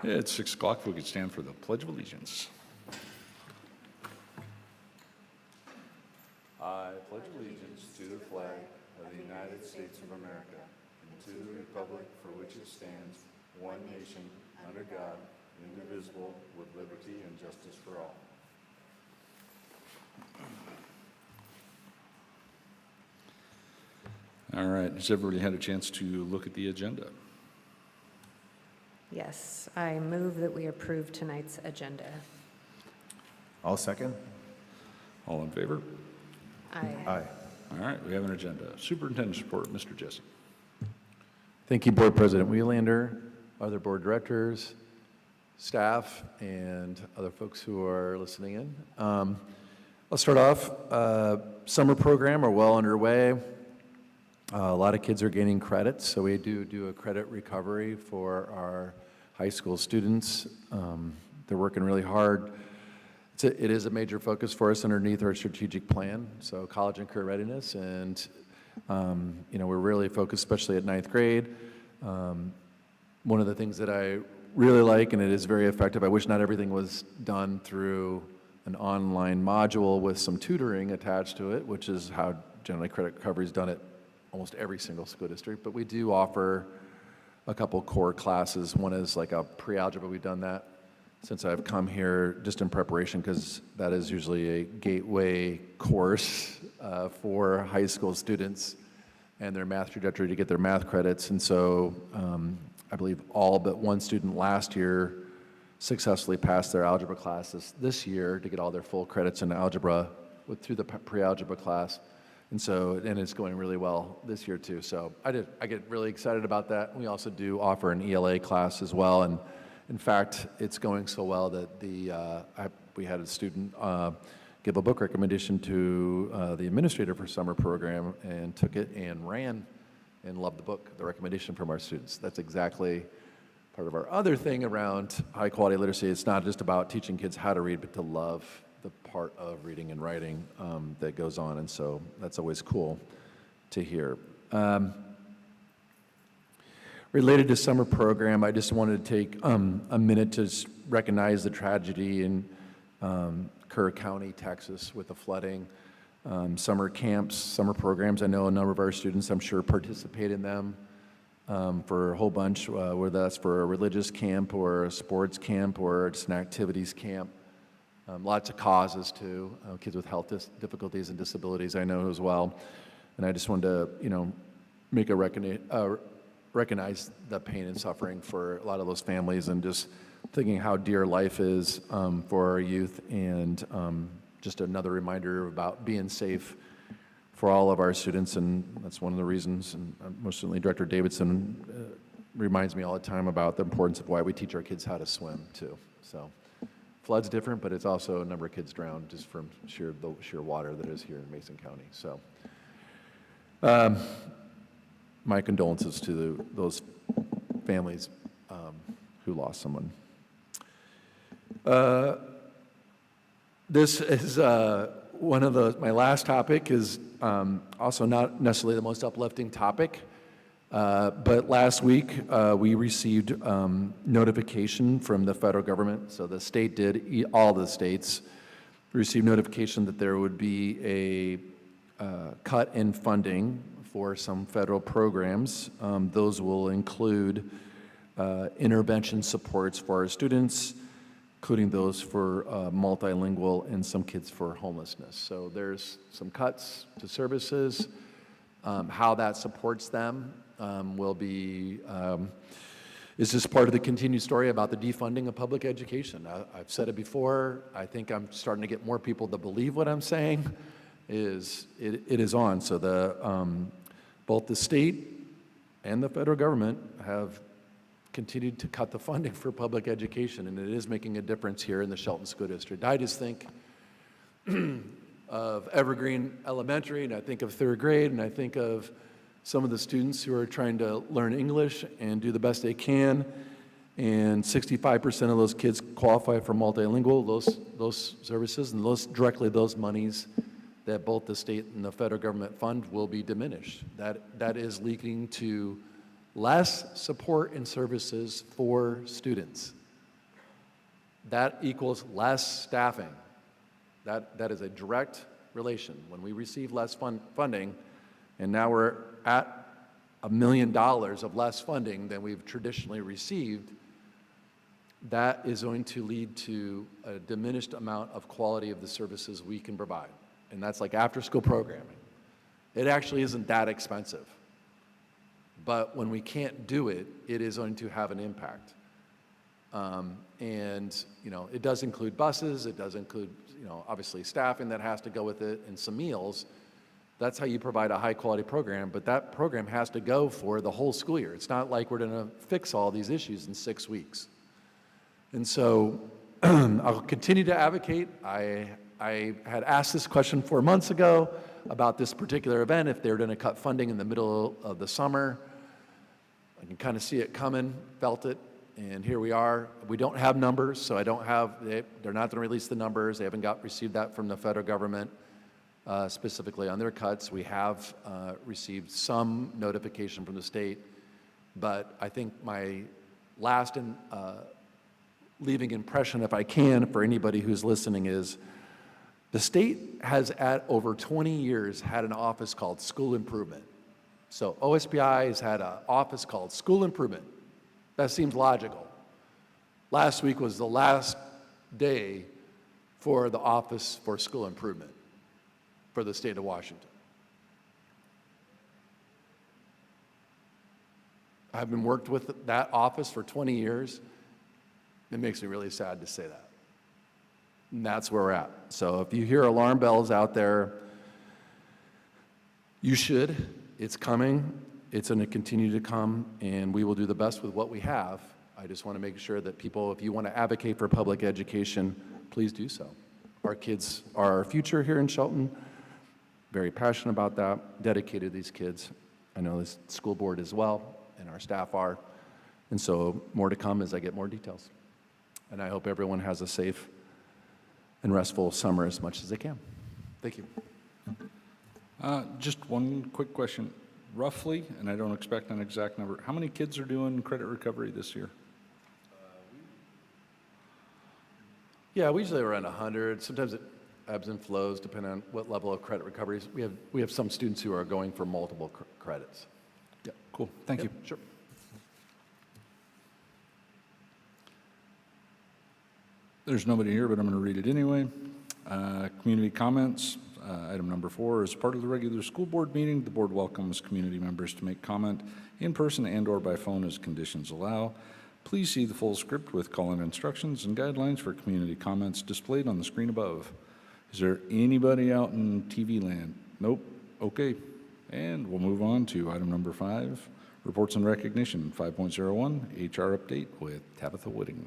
It's 6 o'clock. If we could stand for the Pledge of Allegiance. I pledge allegiance to the flag of the United States of America and to the republic for which it stands, one nation, under God, indivisible, with liberty and justice for all. All right. Has everybody had a chance to look at the agenda? Yes, I move that we approve tonight's agenda. I'll second. All in favor? Aye. Aye. All right. We have an agenda. Superintendent's report, Mr. Jesse. Thank you, Board President Wheelander, other board directors, staff, and other folks who are listening in. I'll start off. Summer program are well underway. A lot of kids are gaining credits, so we do a credit recovery for our high school students. They're working really hard. It is a major focus for us underneath our strategic plan, so college and career readiness, and we're really focused, especially at 9th grade. One of the things that I really like, and it is very effective, I wish not everything was done through an online module with some tutoring attached to it, which is how generally credit recovery is done at almost every single school district, but we do offer a couple core classes. One is like a pre-algebra. We've done that since I've come here just in preparation, because that is usually a gateway course for high school students and their math trajectory to get their math credits. And so I believe all but one student last year successfully passed their algebra classes this year to get all their full credits in algebra through the pre-algebra class. And it's going really well this year too. So I get really excited about that. We also do offer an ELA class as well. And in fact, it's going so well that we had a student give a book recommendation to the administrator for summer program and took it and ran and loved the book, the recommendation from our students. That's exactly part of our other thing around high quality literacy. It's not just about teaching kids how to read, but to love the part of reading and writing that goes on, and so that's always cool to hear. Related to summer program, I just wanted to take a minute to recognize the tragedy in Kerr County, Texas, with the flooding. Summer camps, summer programs, I know a number of our students, I'm sure, participate in them for a whole bunch, whether that's for a religious camp or a sports camp or just an activities camp. Lots of causes too, kids with health difficulties and disabilities I know as well. And I just wanted to, recognize the pain and suffering for a lot of those families, and just thinking how dear life is for our youth, and just another reminder about being safe for all of our students. And that's one of the reasons, and most certainly Director Davidson reminds me all the time about the importance of why we teach our kids how to swim too. So. Flood's different, but it's also a number of kids drowned just from the sheer water that is here in Mason County. So my condolences to those families who lost someone. This is one of my last topic is also not necessarily the most uplifting topic. But last week, we received notification from the federal government. So the state did, all the states received notification that there would be a cut in funding for some federal programs. Those will include intervention supports for our students, including those for multilingual and some kids for homelessness. So there's some cuts to services. How that supports them will be, is just part of the continued story about the defunding of public education. I've said it before. I think I'm starting to get more people to believe what I'm saying. It is on. So both the state and the federal government have continued to cut the funding for public education, and it is making a difference here in the Shelton School District. I just think of Evergreen Elementary, and I think of 3rd grade, and I think of some of the students who are trying to learn English and do the best they can, and 65% of those kids qualify for multilingual, those services, and those monies that both the state and the federal government fund will be diminished. That is leading to less support and services for students. that equals less staffing. That is a direct relation. When we receive less funding, and now we're at $1 million of less funding than we've traditionally received, that is going to lead to a diminished amount of quality of the services we can provide. And that's like after-school programming. It actually isn't that expensive. But when we can't do it, it is going to have an impact. And, you know, it does include buses, it does include, you know, obviously staffing that has to go with it, and some meals. That's how you provide a high-quality program, but that program has to go for the whole school year. It's not like we're gonna fix all these issues in 6 weeks. And so I'll continue to advocate. I had asked this question 4 months ago about this particular event, if they were gonna cut funding in the middle of the summer. I can kind of see it coming, felt it, and here we are. We don't have numbers, so they're not gonna release the numbers. They haven't received that from the federal government, specifically on their cuts. We have received some notification from the state, but I think my last leaving impression, if I can, for anybody who's listening is, the state has at over 20 years had an office called School Improvement. So OSPI has had an office called School Improvement. That seems logical. Last week was the last day for the Office for School Improvement for the state of Washington. I've been worked with that office for 20 years. It makes me really sad to say that. And that's where we're at. So if you hear alarm bells out there, you should. It's coming. It's going to continue to come, and we will do the best with what we have. I just want to make sure that people, if you want to advocate for public education, please do so. Our kids are our future here in Shelton. Very passionate about that, dedicated to these kids. I know the school board as well, and our staff are. And so more to come as I get more details. And I hope everyone has a safe and restful summer as much as they can. Thank you. Just one quick question. Roughly, and I don't expect an exact number, how many kids are doing credit recovery this year? Yeah, we usually around 100. Sometimes it ebbs and flows depending on what level of credit recoveries. We have some students who are going for multiple credits. Yeah, cool. Thank you. Sure. There's nobody here, but I'm going to read it anyway. Community comments. Item number 4, as part of the regular school board meeting, the board welcomes community members to make comment in person and/or by phone as conditions allow. Please see the full script with call-in instructions and guidelines for community comments displayed on the screen above. Is there anybody out in TV land? Nope. Okay. And we'll move on to item number 5, reports and recognition, 5.01, HR update with Tabitha Whitting.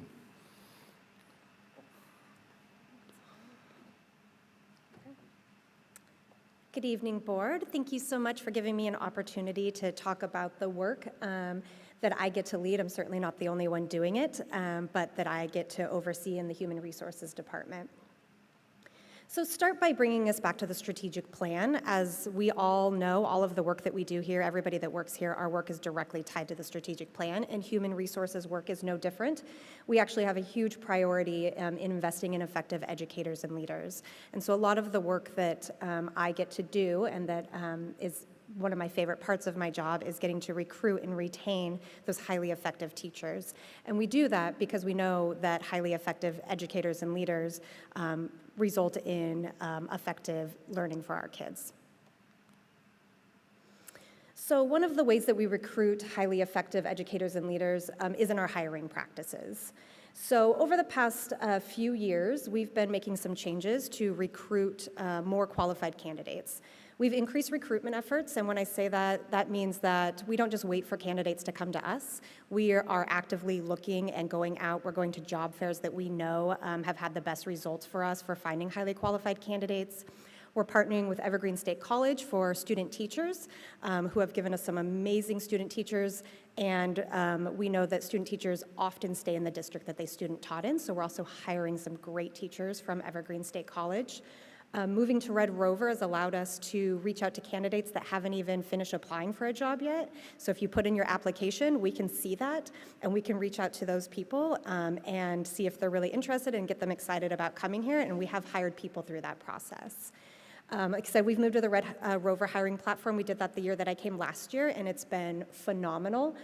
Good evening, board. Thank you so much for giving me an opportunity to talk about the work that I get to lead. I'm certainly not the only one doing it, but that I get to oversee in the Human Resources Department. So start by bringing us back to the strategic plan. As we all know, all of the work that we do here, everybody that works here, our work is directly tied to the strategic plan, and human resources work is no different. We actually have a huge priority in investing in effective educators and leaders. And so a lot of the work that I get to do, and that is one of my favorite parts of my job, is getting to recruit and retain those highly effective teachers. And we do that because we know that highly effective educators and leaders result in effective learning for our kids. So one of the ways that we recruit highly effective educators and leaders is in our hiring practices. So over the past few years, we've been making some changes to recruit more qualified candidates. We've increased recruitment efforts, and when I say that, that means that we don't just wait for candidates to come to us. We are actively looking and going out. We're going to job fairs that we know have had the best results for us for finding highly qualified candidates. We're partnering with Evergreen State College for student teachers who have given us some amazing student teachers, and we know that student teachers often stay in the district that they student taught in, so we're also hiring some great teachers from Evergreen State College. Moving to Red Rover has allowed us to reach out to candidates that haven't even finished applying for a job yet. So if you put in your application, we can see that, and we can reach out to those people and see if they're really interested and get them excited about coming here, and we have hired people through that process. Like I said, we've moved to the Red Rover hiring platform. We did that the year that I came last year, and it's been phenomenal.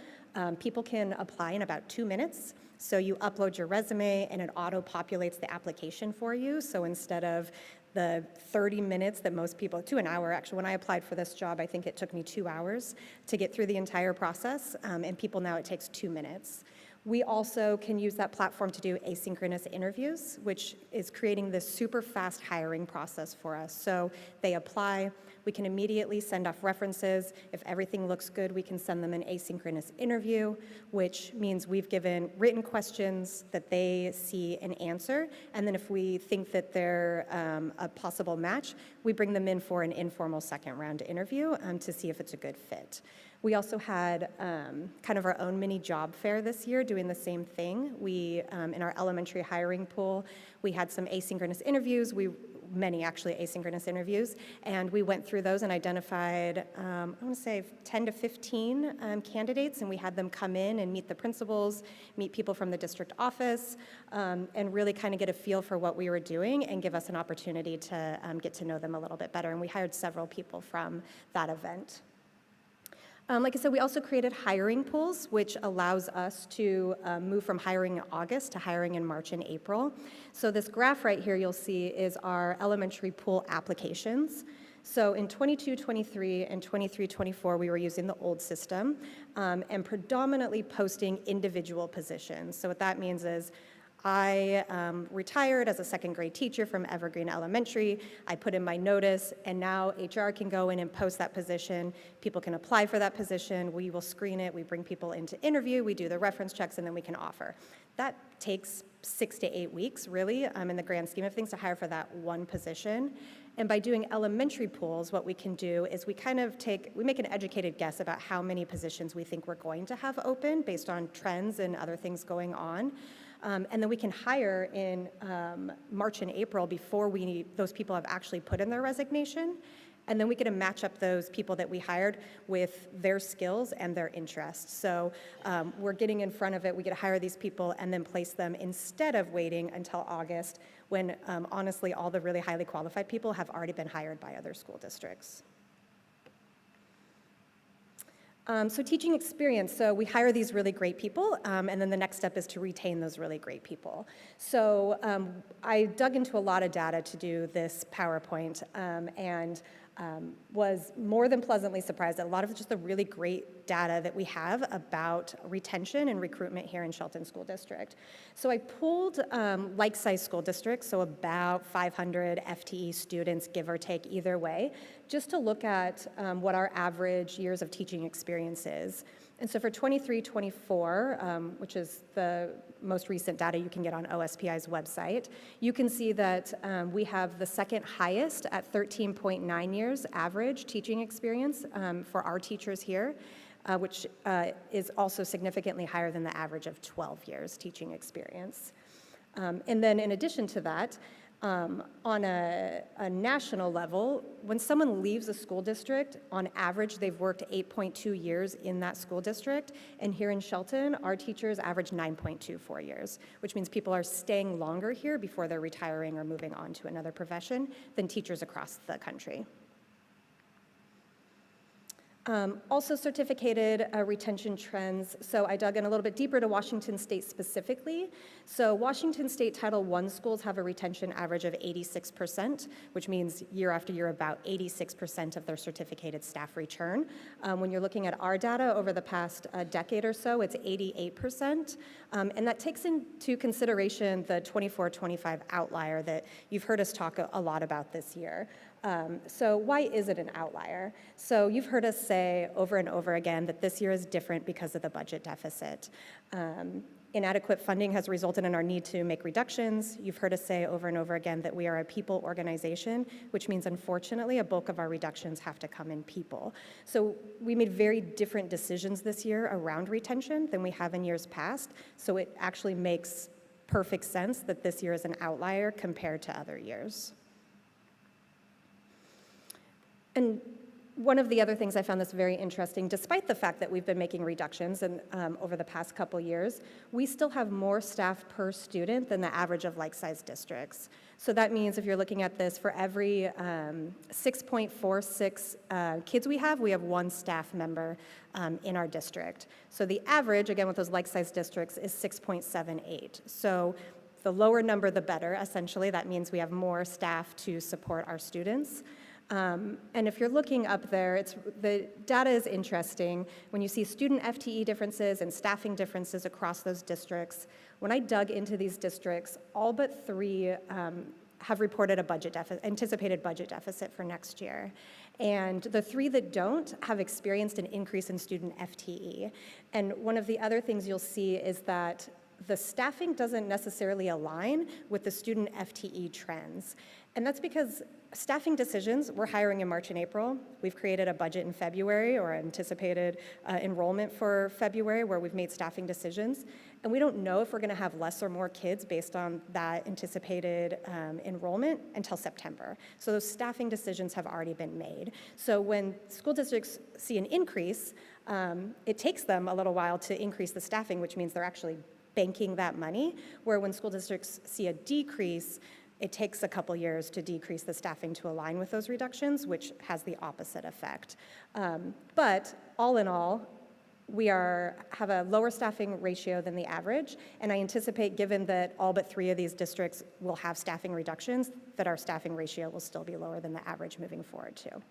People can apply in about 2 minutes. So you upload your resume, and it auto-populates the application for you. So instead of the 30 minutes that most people, to an hour actually, when I applied for this job, I think it took me 2 hours to get through the entire process, and people now it takes 2 minutes. We also can use that platform to do asynchronous interviews, which is creating this super fast hiring process for us. So they apply, we can immediately send off references. If everything looks good, we can send them an asynchronous interview, which means we've given written questions that they see and answer. And then if we think that they're a possible match, we bring them in for an informal second round interview to see if it's a good fit. We also had kind of our own mini job fair this year doing the same thing. We, in our elementary hiring pool, we had some asynchronous interviews, many actually asynchronous interviews, and we went through those and identified, I want to say 10 to 15 candidates, and we had them come in and meet the principals, meet people from the district office, and really kind of get a feel for what we were doing and give us an opportunity to get to know them a little bit better, and we hired several people from that event. Like I said, we also created hiring pools, which allows us to move from hiring in August to hiring in March and April. So this graph right here you'll see is our elementary pool applications. So in 22-23 and 23-24, we were using the old system and predominantly posting individual positions. So what that means is I retired as a second grade teacher from Evergreen Elementary. I put in my notice, and now HR can go in and post that position. People can apply for that position. We will screen it. We bring people into interview. We do the reference checks, and then we can offer. That takes 6 to 8 weeks, really, in the grand scheme of things, to hire for that one position. And by doing elementary pools, what we can do is we make an educated guess about how many positions we think we're going to have open based on trends and other things going on. And then we can hire in March and April before those people have actually put in their resignation. And then we get to match up those people that we hired with their skills and their interests. So we're getting in front of it. We get to hire these people and then place them instead of waiting until August when honestly all the really highly qualified people have already been hired by other school districts. So teaching experience, so we hire these really great people, and then the next step is to retain those really great people. So I dug into a lot of data to do this PowerPoint, and was more than pleasantly surprised at a lot of just the really great data that we have about retention and recruitment here in Shelton School District. So I pulled like-sized school districts, so about 500 FTE students, give or take either way, just to look at what our average years of teaching experience is. And so for 23-24, which is the most recent data you can get on OSPI's website, you can see that we have the second highest at 13.9 years average teaching experience for our teachers here, which is also significantly higher than the average of 12 years teaching experience. And then in addition to that, on a national level, when someone leaves a school district, on average, they've worked 8.2 years in that school district. And here in Shelton, our teachers average 9.24 years, which means people are staying longer here before they're retiring or moving on to another profession than teachers across the country. Also certificated retention trends. So I dug in a little bit deeper to Washington State specifically. So Washington State Title I schools have a retention average of 86%, which means year after year about 86% of their certificated staff return. When you're looking at our data over the past decade or so, it's 88%. And that takes into consideration the 24-25 outlier that you've heard us talk a lot about this year. So why is it an outlier? So you've heard us say over and over again that this year is different because of the budget deficit. Inadequate funding has resulted in our need to make reductions. You've heard us say over and over again that we are a people organization, which means unfortunately a bulk of our reductions have to come in people. So we made very different decisions this year around retention than we have in years past. So it actually makes perfect sense that this year is an outlier compared to other years. And one of the other things I found that's very interesting, despite the fact that we've been making reductions over the past couple years, we still have more staff per student than the average of like-sized districts. So that means if you're looking at this, for every 6.46 kids we have one staff member in our district. So the average, again, with those like-sized districts, is 6.78. So the lower number, the better, essentially. That means we have more staff to support our students. And if you're looking up there, the data is interesting. When you see student FTE differences and staffing differences across those districts, when I dug into these districts, all but 3 have reported a anticipated budget deficit for next year. And the 3 that don't have experienced an increase in student FTE. And one of the other things you'll see is that the staffing doesn't necessarily align with the student FTE trends. And that's because staffing decisions, we're hiring in March and April. We've created a budget in February or anticipated enrollment for February where we've made staffing decisions. And we don't know if we're gonna have less or more kids based on that anticipated enrollment until September. So those staffing decisions have already been made. So when school districts see an increase, it takes them a little while to increase the staffing, which means they're actually banking that money, where when school districts see a decrease, it takes a couple years to decrease the staffing to align with those reductions, which has the opposite effect. But all in all, we have a lower staffing ratio than the average, and I anticipate, given that all but 3 of these districts will have staffing reductions, that our staffing ratio will still be lower than the average moving forward too.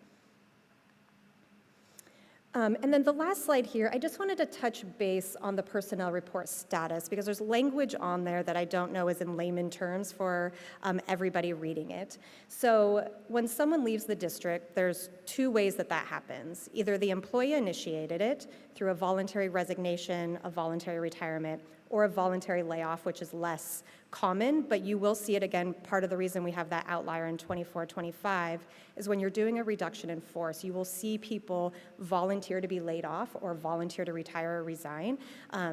And then the last slide here, I just wanted to touch base on the personnel report status because there's language on there that I don't know is in layman terms for everybody reading it. So when someone leaves the district, there's 2 ways that happens. Either the employee initiated it through a voluntary resignation, a voluntary retirement, or a voluntary layoff, which is less common, but you will see it again. Part of the reason we have that outlier in 24-25 is when you're doing a reduction in force, you will see people volunteer to be laid off or volunteer to retire or resign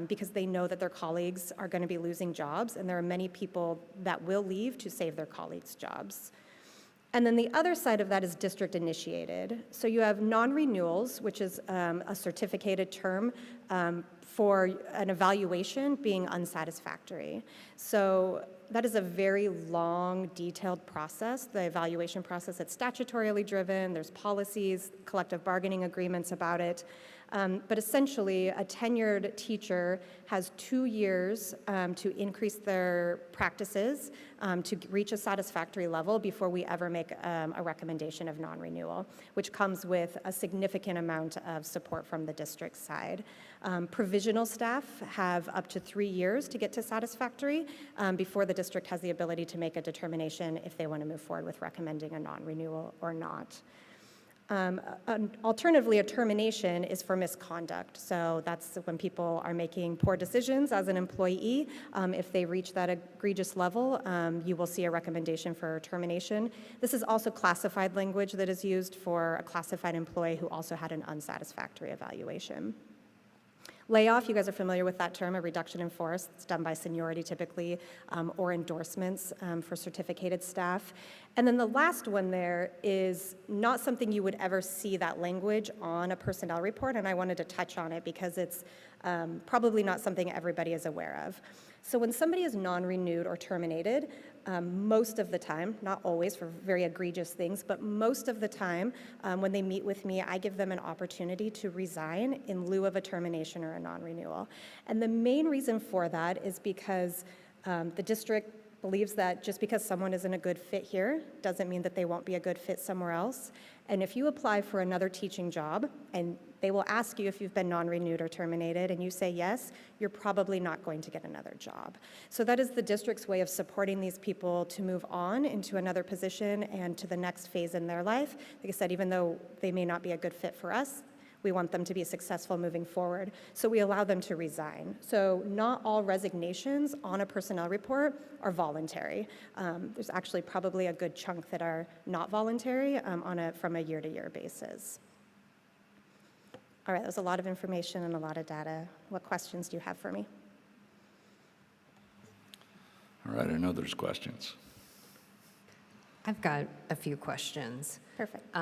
because they know that their colleagues are going to be losing jobs, and there are many people that will leave to save their colleagues' jobs. And then the other side of that is district initiated. So you have non-renewals, which is a certificated term for an evaluation being unsatisfactory. So that is a very long, detailed process, the evaluation process. It's statutorily driven, there's policies, collective bargaining agreements about it. But essentially, a tenured teacher has 2 years to increase their practices to reach a satisfactory level before we ever make a recommendation of non-renewal, which comes with a significant amount of support from the district side. Provisional staff have up to 3 years to get to satisfactory before the district has the ability to make a determination if they want to move forward with recommending a non-renewal or not. Alternatively, a termination is for misconduct. So that's when people are making poor decisions as an employee. If they reach that egregious level, you will see a recommendation for termination. This is also classified language that is used for a classified employee who also had an unsatisfactory evaluation. Layoff, you guys are familiar with that term, a reduction in force. It's done by seniority typically, or endorsements for certificated staff. And then the last one there is not something you would ever see that language on a personnel report, and I wanted to touch on it because it's probably not something everybody is aware of. So when somebody is non-renewed or terminated, most of the time, not always for very egregious things, but most of the time when they meet with me, I give them an opportunity to resign in lieu of a termination or a non-renewal. And the main reason for that is because the district believes that just because someone isn't a good fit here doesn't mean that they won't be a good fit somewhere else. And if you apply for another teaching job and they will ask you if you've been non-renewed or terminated and you say yes, you're probably not going to get another job. So that is the district's way of supporting these people to move on into another position and to the next phase in their life. Like I said, even though they may not be a good fit for us, we want them to be successful moving forward. So we allow them to resign. So not all resignations on a personnel report are voluntary. There's actually probably a good chunk that are not voluntary from a year-to-year basis. All right, that was a lot of information and a lot of data. What questions do you have for me? All right, I know there's questions. I've got a few questions. Perfect.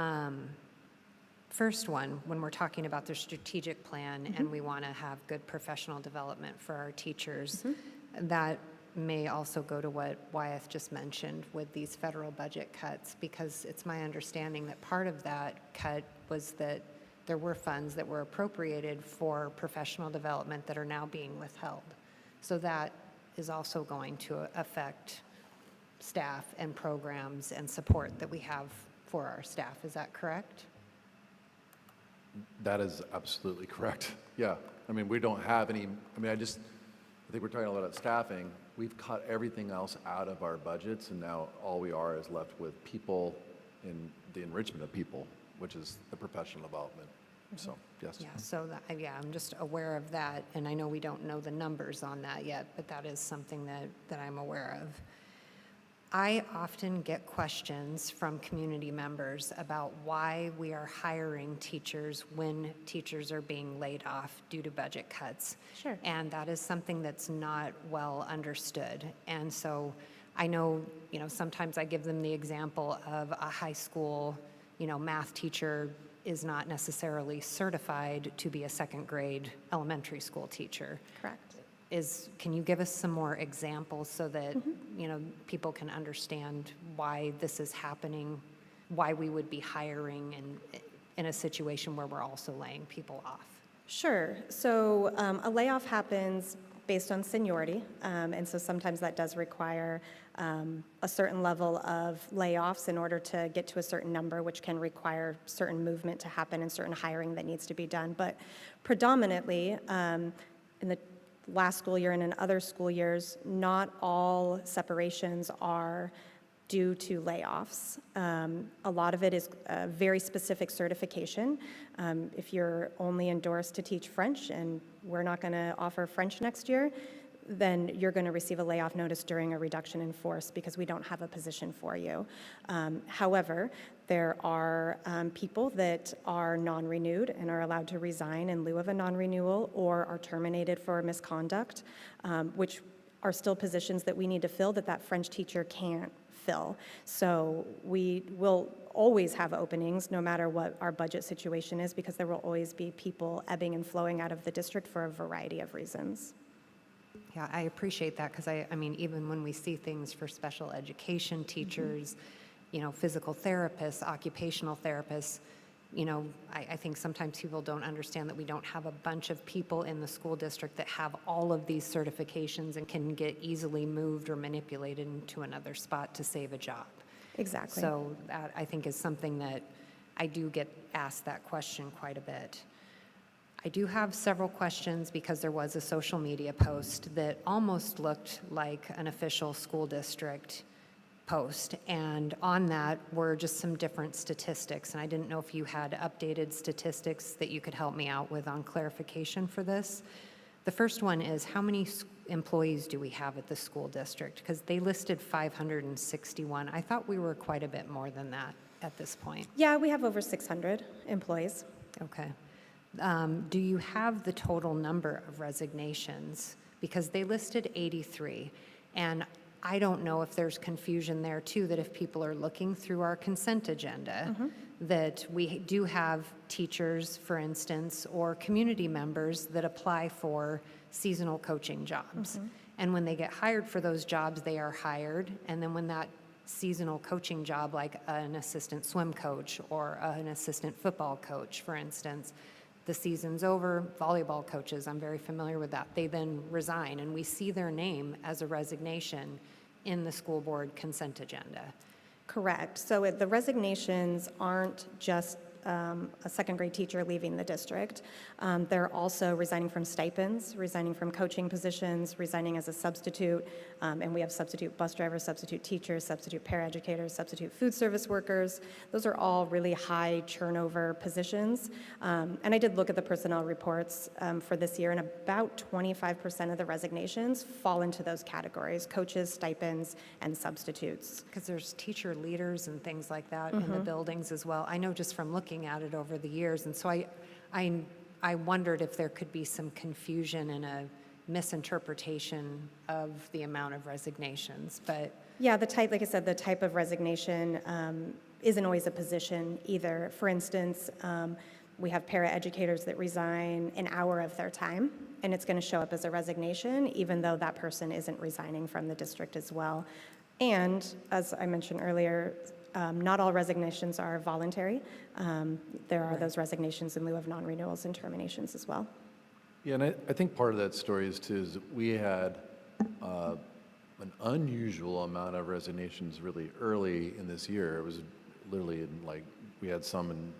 first one, when we're talking about the strategic plan and we want to have good professional development for our teachers, that may also go to what Wyeth just mentioned with these federal budget cuts, because it's my understanding that part of that cut was that there were funds that were appropriated for professional development that are now being withheld. So that is also going to affect staff and programs and support that we have for our staff. Is that correct? That is absolutely correct. Yeah. I mean, we don't have any, I think we're talking a lot about staffing. We've cut everything else out of our budgets, and now all we are is left with people in the enrichment of people, which is the professional development. So, yes. Yeah, so I'm just aware of that, and I know we don't know the numbers on that yet, but that is something that I'm aware of. I often get questions from community members about why we are hiring teachers when teachers are being laid off due to budget cuts. Sure. And that is something that's not well understood. And so I know, sometimes I give them the example of a high school, math teacher is not necessarily certified to be a second grade elementary school teacher. Correct. Can you give us some more examples so that, people can understand why this is happening, why we would be hiring in a situation where we're also laying people off? Sure. So a layoff happens based on seniority, and so sometimes that does require a certain level of layoffs in order to get to a certain number, which can require certain movement to happen and certain hiring that needs to be done. But predominantly, in the last school year and in other school years, not all separations are due to layoffs. A lot of it is a very specific certification. If you're only endorsed to teach French and we're not going to offer French next year, then you're going to receive a layoff notice during a reduction in force because we don't have a position for you. However, there are people that are non-renewed and are allowed to resign in lieu of a non-renewal or are terminated for misconduct, which are still positions that we need to fill that French teacher can't fill. So we will always have openings no matter what our budget situation is, because there will always be people ebbing and flowing out of the district for a variety of reasons. Yeah, I appreciate that, because even when we see things for special education teachers, physical therapists, occupational therapists, I think sometimes people don't understand that we don't have a bunch of people in the school district that have all of these certifications and can get easily moved or manipulated into another spot to save a job. Exactly. So that, I think, is something that I do get asked that question quite a bit. I do have several questions because there was a social media post that almost looked like an official school district post, and on that were just some different statistics, and I didn't know if you had updated statistics that you could help me out with on clarification for this. The first one is, how many employees do we have at the school district? Because they listed 561. I thought we were quite a bit more than that at this point. Yeah, we have over 600 employees. Okay. Do you have the total number of resignations? Because they listed 83, and I don't know if there's confusion there too, that if people are looking through our consent agenda, that we do have teachers, for instance, or community members that apply for seasonal coaching jobs. And when they get hired for those jobs, they are hired, and then when that seasonal coaching job, like an assistant swim coach or an assistant football coach, for instance, the season's over, volleyball coaches, I'm very familiar with that, they then resign, and we see their name as a resignation in the school board consent agenda. Correct. So the resignations aren't just a second grade teacher leaving the district. They're also resigning from stipends, resigning from coaching positions, resigning as a substitute, and we have substitute bus drivers, substitute teachers, substitute paraeducators, substitute food service workers. Those are all really high turnover positions. And I did look at the personnel reports for this year, and about 25% of the resignations fall into those categories: coaches, stipends, and substitutes. Because there's teacher leaders and things like that in the buildings as well. I know just from looking at it over the years, and so I wondered if there could be some confusion and a misinterpretation of the amount of resignations, but Yeah, the type, like I said, the type of resignation isn't always a position either. For instance, we have para-educators that resign an hour of their time, and it's going to show up as a resignation, even though that person isn't resigning from the district as well. And as I mentioned earlier, not all resignations are voluntary. There are those resignations in lieu of non-renewals and terminations as well. Yeah, and I think part of that story is too, is we had an unusual amount of resignations really early in this year. It was literally in we had some in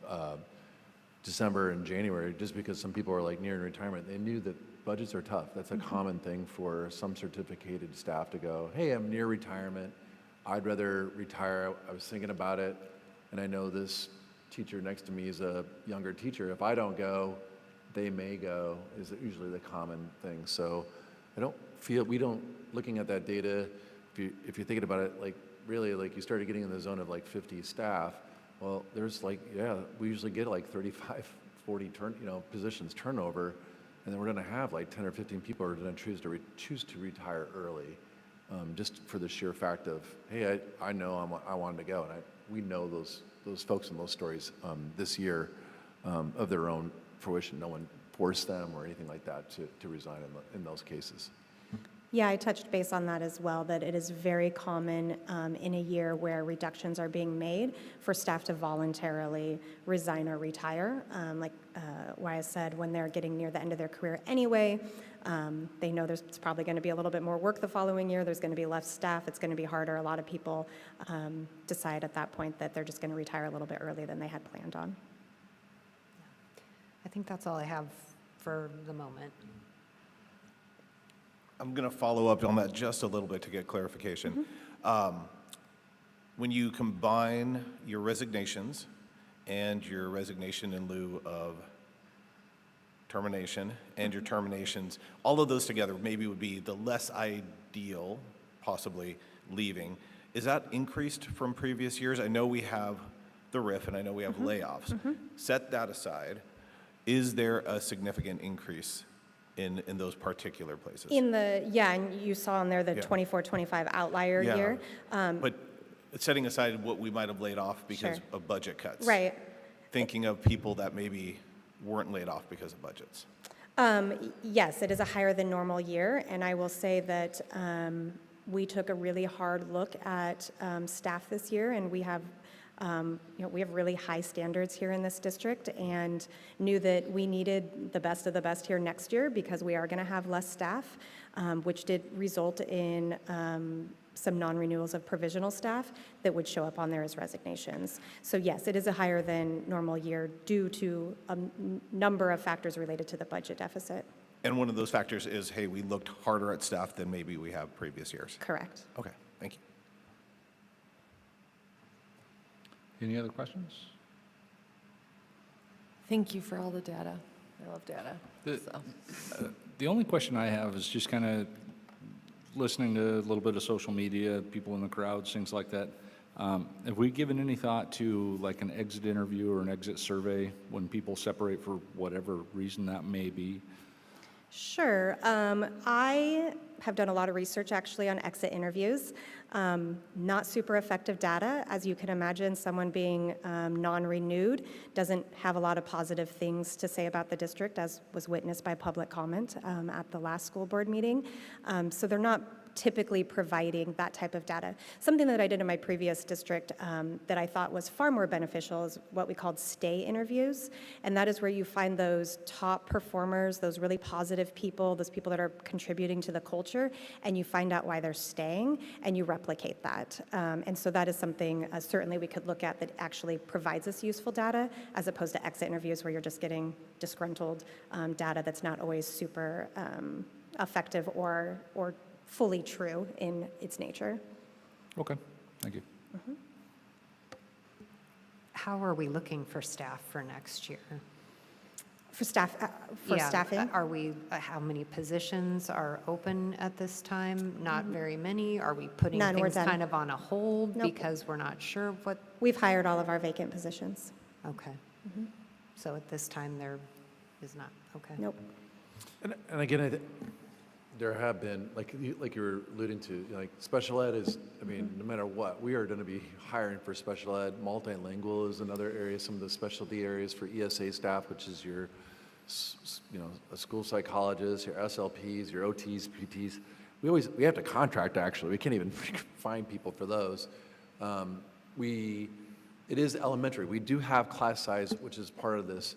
December and January, just because some people were nearing retirement. They knew that budgets are tough. That's a common thing for some certificated staff to go, hey, I'm near retirement. I'd rather retire. I was thinking about it, and I know this teacher next to me is a younger teacher. If I don't go, they may go, is usually the common thing. So I don't feel, looking at that data, if you're thinking about it, really, you started getting in the zone of 50 staff, well, there's we usually get 35, 40 positions turnover, and then we're gonna have 10 or 15 people who are gonna choose to retire early, just for the sheer fact of, hey, I know I wanted to go, and we know those folks in those stories this year of their own fruition. No one forced them or anything like that to resign in those cases. Yeah, I touched base on that as well, that it is very common in a year where reductions are being made for staff to voluntarily resign or retire. Why I said when they're getting near the end of their career anyway, they know there's probably going to be a little bit more work the following year, there's going to be less staff, it's going to be harder. A lot of people decide at that point that they're just going to retire a little bit early than they had planned on. I think that's all I have for the moment. I'm going to follow up on that just a little bit to get clarification. When you combine your resignations and your resignation in lieu of termination and your terminations, all of those together maybe would be the less ideal, possibly, leaving. Is that increased from previous years? I know we have the RIF and I know we have layoffs. Set that aside. Is there a significant increase in those particular places? And you saw in there the 24-25 outlier year. But setting aside what we might have laid off because of budget cuts. Right. Thinking of people that maybe weren't laid off because of budgets. Yes, it is a higher than normal year, and I will say that we took a really hard look at staff this year, and we have really high standards here in this district, and knew that we needed the best of the best here next year because we are going to have less staff, which did result in some non-renewals of provisional staff that would show up on there as resignations. So yes, it is a higher than normal year due to a number of factors related to the budget deficit. And one of those factors is, hey, we looked harder at staff than maybe we have previous years. Correct. Okay, thank you. Any other questions? Thank you for all the data. I love data. The only question I have is just kind of listening to a little bit of social media, people in the crowds, things like that. Have we given any thought to an exit interview or an exit survey when people separate for whatever reason that may be? Sure. I have done a lot of research actually on exit interviews. Not super effective data. As you can imagine, someone being non-renewed doesn't have a lot of positive things to say about the district, as was witnessed by public comment at the last school board meeting. So they're not typically providing that type of data. Something that I did in my previous district that I thought was far more beneficial is what we called stay interviews. And that is where you find those top performers, those really positive people, those people that are contributing to the culture, and you find out why they're staying, and you replicate that. And so that is something certainly we could look at that actually provides us useful data, as opposed to exit interviews where you're just getting disgruntled data that's not always super effective or fully true in its nature. Okay, thank you. How are we looking for staff for next year? For staff, staffing? Are we, how many positions are open at this time? Not very many? Are we putting None, we're things done. kind of on a hold Nope. because we're not sure what? We've hired all of our vacant positions. Okay. So at this time, there is not, okay. Nope. And again, There have been, like you were alluding to, like special ed is, I mean, no matter what, we are going to be hiring for special ed. Multilingual is another area, some of the specialty areas for ESA staff, which is your, a school psychologist, your SLPs, your OTs, PTs. We have to contract actually. We can't even find people for those. It is elementary. We do have class size, which is part of this.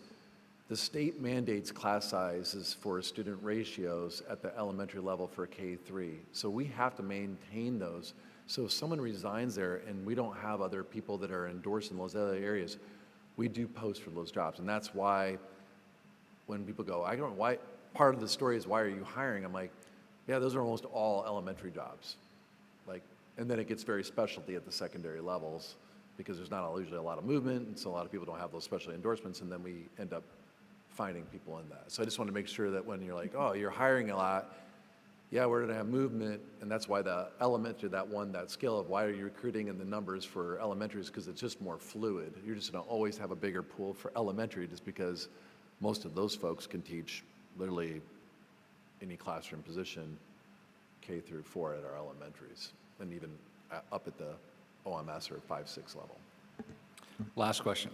The state mandates class sizes for student ratios at the elementary level for K-3. So we have to maintain those. So if someone resigns there and we don't have other people that are endorsed in those other areas, we do post for those jobs. And that's why when people go, I don't know why, part of the story is why are you hiring? I'm like, yeah, those are almost all elementary jobs. And then it gets very specialty at the secondary levels because there's not usually a lot of movement, and so a lot of people don't have those special endorsements, and then we end up finding people in that. So I just want to make sure that when you're like, oh, you're hiring a lot, yeah, we're going to have movement, and that's why the elementary, that scale of why are you recruiting in the numbers for elementary is because it's just more fluid. You're just going to always have a bigger pool for elementary just because most of those folks can teach literally any classroom position K through 4 at our elementaries, and even up at the OMS or 5-6 level. Last question.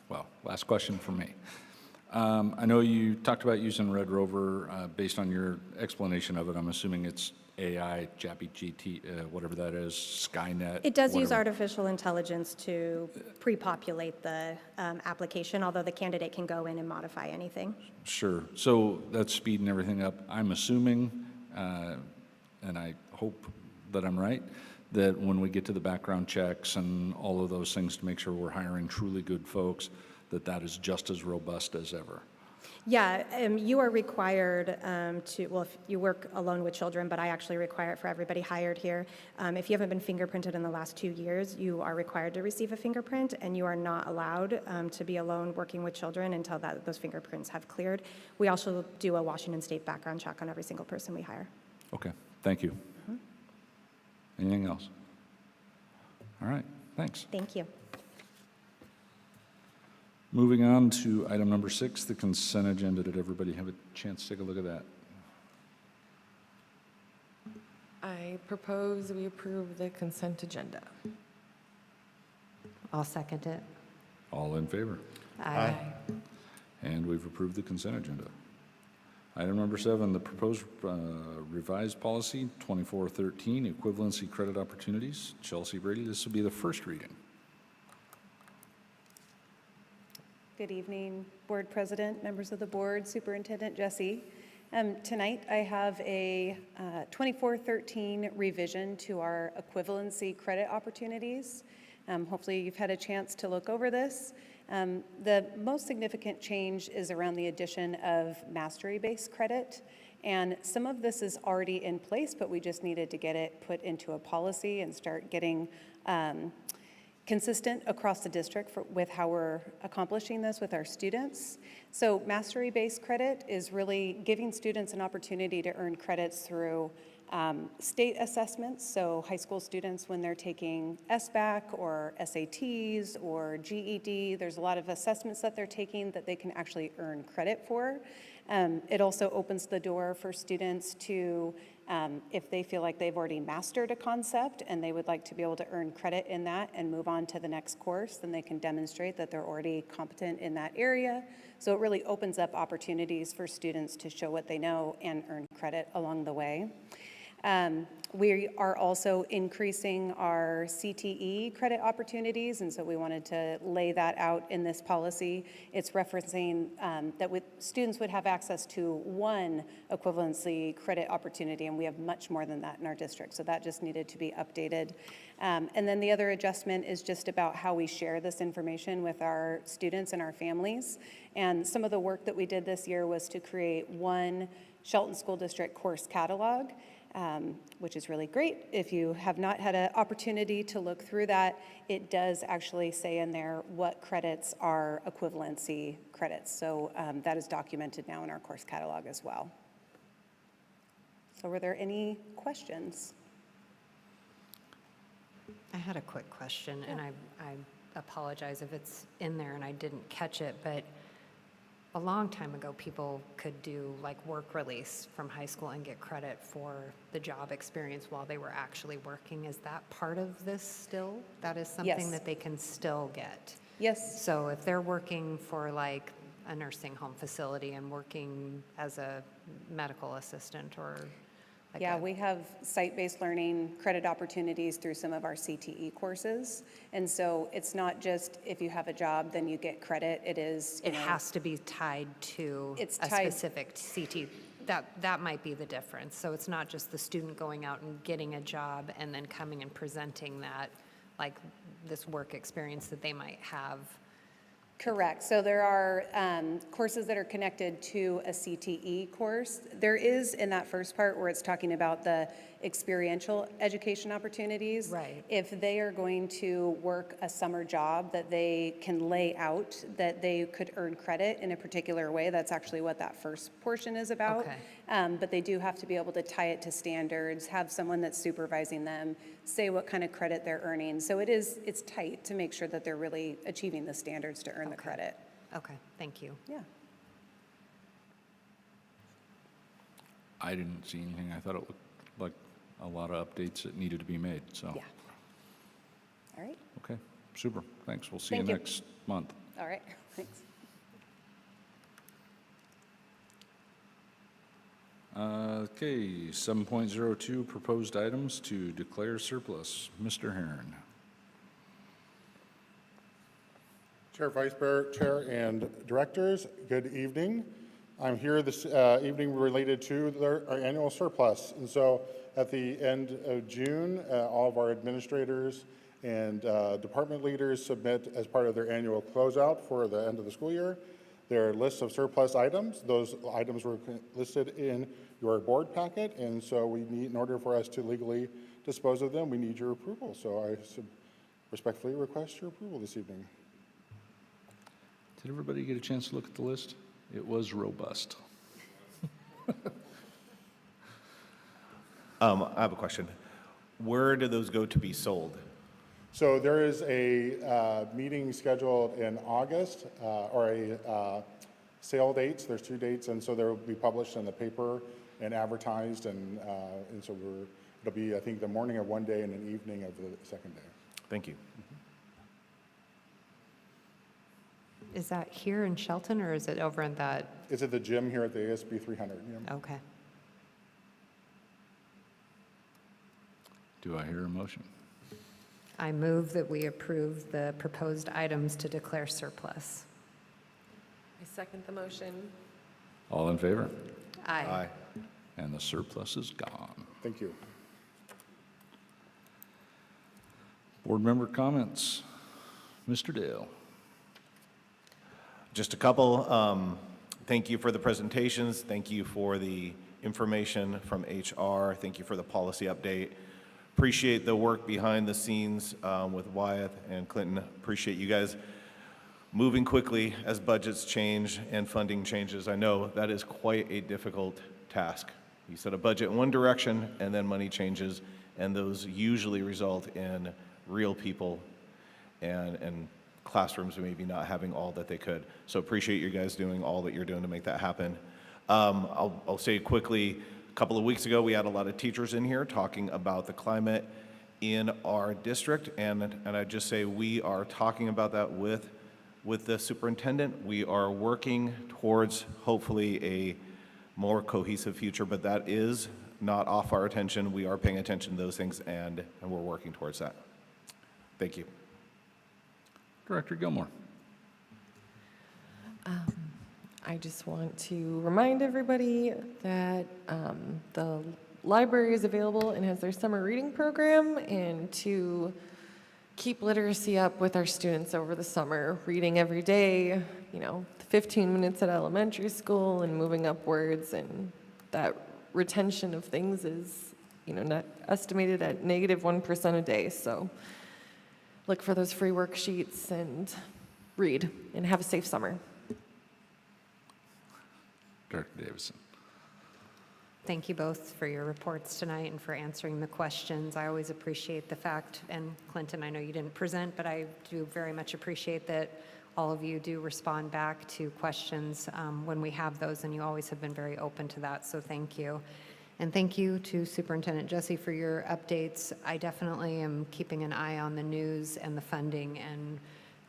Well, last question for me. I know you talked about using Red Rover. Based on your explanation of it, I'm assuming it's AI, GPT, whatever that is, Skynet. It does use whatever. artificial intelligence to pre-populate the application, although the candidate can go in and modify anything. Sure. So that's speeding everything up. I'm assuming, and I hope that I'm right, that when we get to the background checks and all of those things to make sure we're hiring truly good folks, that is just as robust as ever. Yeah, you are required well, if you work alone with children, but I actually require it for everybody hired here. If you haven't been fingerprinted in the last 2 years, you are required to receive a fingerprint, and you are not allowed to be alone working with children until those fingerprints have cleared. We also do a Washington State background check on every single person we hire. Okay, thank you. Anything else? All right, thanks. Thank you. Moving on to item number 6, the consent agenda. Did everybody have a chance to take a look at that? I propose we approve the consent agenda. I'll second it. All in favor? Aye. And we've approved the consent agenda. Item number 7, the proposed revised policy 2413, equivalency credit opportunities. Chelsea Brady, this will be the first reading. Good evening, Board President, members of the Board, Superintendent Jesse. Tonight I have a 2413 revision to our equivalency credit opportunities. Hopefully you've had a chance to look over this. The most significant change is around the addition of mastery-based credit. And some of this is already in place, but we just needed to get it put into a policy and start getting consistent across the district with how we're accomplishing this with our students. So mastery-based credit is really giving students an opportunity to earn credits through state assessments. So high school students, when they're taking SBAC or SATs or GED, there's a lot of assessments that they're taking that they can actually earn credit for. It also opens the door for students to, if they feel like they've already mastered a concept and they would like to be able to earn credit in that and move on to the next course, then they can demonstrate that they're already competent in that area. So it really opens up opportunities for students to show what they know and earn credit along the way. We are also increasing our CTE credit opportunities, and so we wanted to lay that out in this policy. It's referencing that students would have access to one equivalency credit opportunity, and we have much more than that in our district, so that just needed to be updated. And then the other adjustment is just about how we share this information with our students and our families. And some of the work that we did this year was to create one Shelton School District course catalog, which is really great. If you have not had an opportunity to look through that, it does actually say in there what credits are equivalency credits. So that is documented now in our course catalog as well. So were there any questions? I had a quick question, and I apologize if it's in there and I didn't catch it, but a long time ago, people could do like work release from high school and get credit for the job experience while they were actually working. Is that part of this still? That is something Yes. that they can still get? Yes. So if they're working for like a nursing home facility and working as a medical assistant or like Yeah, a- we have site-based learning credit opportunities through some of our CTE courses. And so it's not just if you have a job, then you get credit. It is, it has to be tied to It's a tied- specific CT. That might be the difference. So it's not just the student going out and getting a job and then coming and presenting that, like this work experience that they might have. Correct. So there are courses that are connected to a CTE course. There is in that first part where it's talking about the experiential education opportunities. Right. If they are going to work a summer job that they can lay out, that they could earn credit in a particular way, that's actually what that first portion is about. Okay. But they do have to be able to tie it to standards, have someone that's supervising them, say what kind of credit they're earning. So it's tight to make sure that they're really achieving the standards to earn the credit. Okay, thank you. Yeah. I didn't see anything. I thought it looked like a lot of updates that needed to be made, so. Yeah. All right. Okay, super. Thanks. We'll see you Thank you. next month. All right. Thanks. Okay, 7.02, proposed items to declare surplus. Mr. Herron. Chair, Vice Chair, and Directors, good evening. I'm here this evening related to our annual surplus. And so at the end of June, all of our administrators and department leaders submit as part of their annual closeout for the end of the school year their lists of surplus items. Those items were listed in your board packet, and so we need, in order for us to legally dispose of them, we need your approval. So I respectfully request your approval this evening. Did everybody get a chance to look at the list? It was robust. I have a question. Where do those go to be sold? So there is a meeting scheduled in August, or a sale dates. There's 2 dates, and so they'll be published in the paper and advertised, and so it'll be, I think, the morning of one day and an evening of the second day. Thank you. Is that here in Shelton or is it over in that? It's at the gym here at the ASB 300. Yeah. Okay. Do I hear a motion? I move that we approve the proposed items to declare surplus. I second the motion. All in favor? Aye. And the surplus is gone. Thank you. Board member comments. Mr. Dale. Just a couple. Thank you for the presentations. Thank you for the information from HR. Thank you for the policy update. Appreciate the work behind the scenes with Wyeth and Clinton. Appreciate you guys moving quickly as budgets change and funding changes. I know that is quite a difficult task. You set a budget in one direction and then money changes, and those usually result in real people and classrooms maybe not having all that they could. So appreciate you guys doing all that you're doing to make that happen. I'll say quickly, a couple of weeks ago, we had a lot of teachers in here talking about the climate in our district, and I'd just say we are talking about that with the superintendent. We are working towards hopefully a more cohesive future, but that is not off our attention. We are paying attention to those things, and we're working towards that. Thank you. Director Gilmore. I just want to remind everybody that the library is available and has their summer reading program, and to keep literacy up with our students over the summer, reading every day, 15 minutes at elementary school and moving upwards, and that retention of things is, not estimated at -1% a day. So look for those free worksheets and read, and have a safe summer. Director Davison. Thank you both for your reports tonight and for answering the questions. I always appreciate the fact, and Clinton, I know you didn't present, but I do very much appreciate that all of you do respond back to questions when we have those, and you always have been very open to that, so thank you. And thank you to Superintendent Jesse for your updates. I definitely am keeping an eye on the news and the funding, and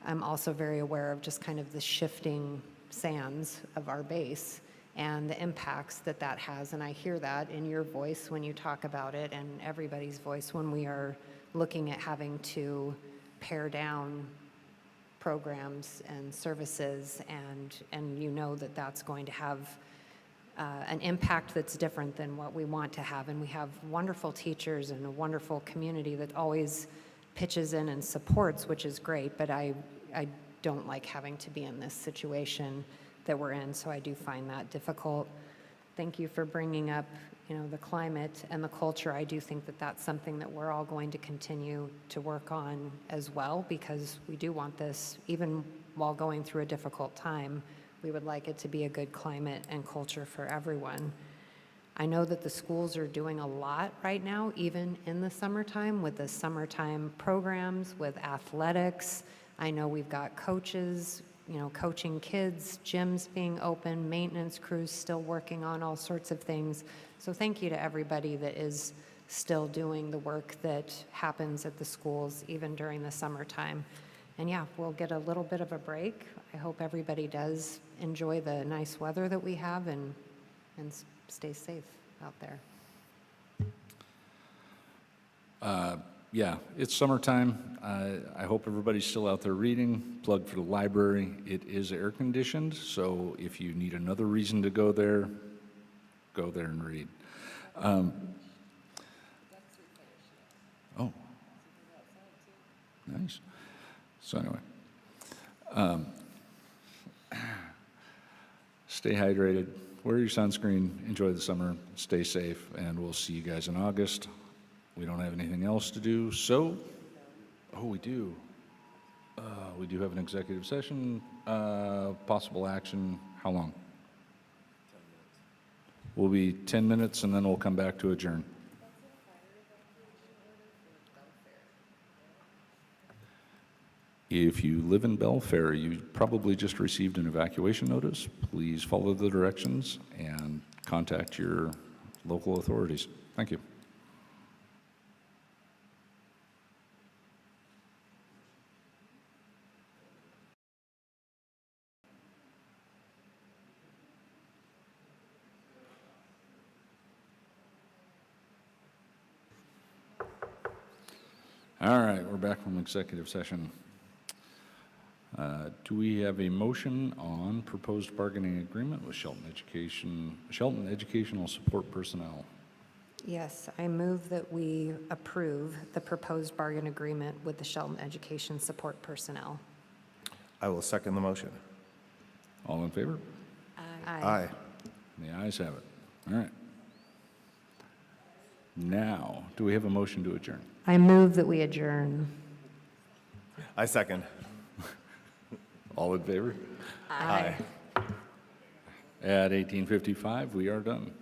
I'm also very aware of just kind of the shifting sands of our base and the impacts that that has. And I hear that in your voice when you talk about it, and everybody's voice when we are looking at having to pare down programs and services, and you know that that's going to have an impact that's different than what we want to have. And we have wonderful teachers and a wonderful community that always pitches in and supports, which is great, but I don't like having to be in this situation that we're in, so I do find that difficult. Thank you for bringing up, the climate and the culture. I do think that that's something that we're all going to continue to work on as well, because we do want this, even while going through a difficult time, we would like it to be a good climate and culture for everyone. I know that the schools are doing a lot right now, even in the summertime, with the summertime programs, with athletics. I know we've got coaches, coaching kids, gyms being open, maintenance crews still working on all sorts of things. So thank you to everybody that is still doing the work that happens at the schools, even during the summertime. And yeah, we'll get a little bit of a break. I hope everybody does enjoy the nice weather that we have, and stay safe out there. Yeah, it's summertime. I hope everybody's still out there reading. Plug for the library. It is air conditioned, so if you need another reason to go there and read. Oh, nice. So anyway, stay hydrated, wear your sunscreen, enjoy the summer, stay safe, and we'll see you guys in August. We don't have anything else to do, so, we do. We do have an executive session, possible action, how long? 10 minutes. Will be 10 minutes, and then we'll come back to adjourn. If you live in Belfair, you probably just received an evacuation notice. Please follow the directions and contact your local authorities. Thank you. All right, we're back from executive session. Do we have a motion on proposed bargaining agreement with Shelton Educational Support Personnel? Yes, I move that we approve the proposed bargain agreement with the Shelton Education Support Personnel. I will second the motion. All in favor? Aye. The ayes have it. All right. Now, do we have a motion to adjourn? I move that we adjourn. I second. All in favor? Aye. At 18:55, we are done.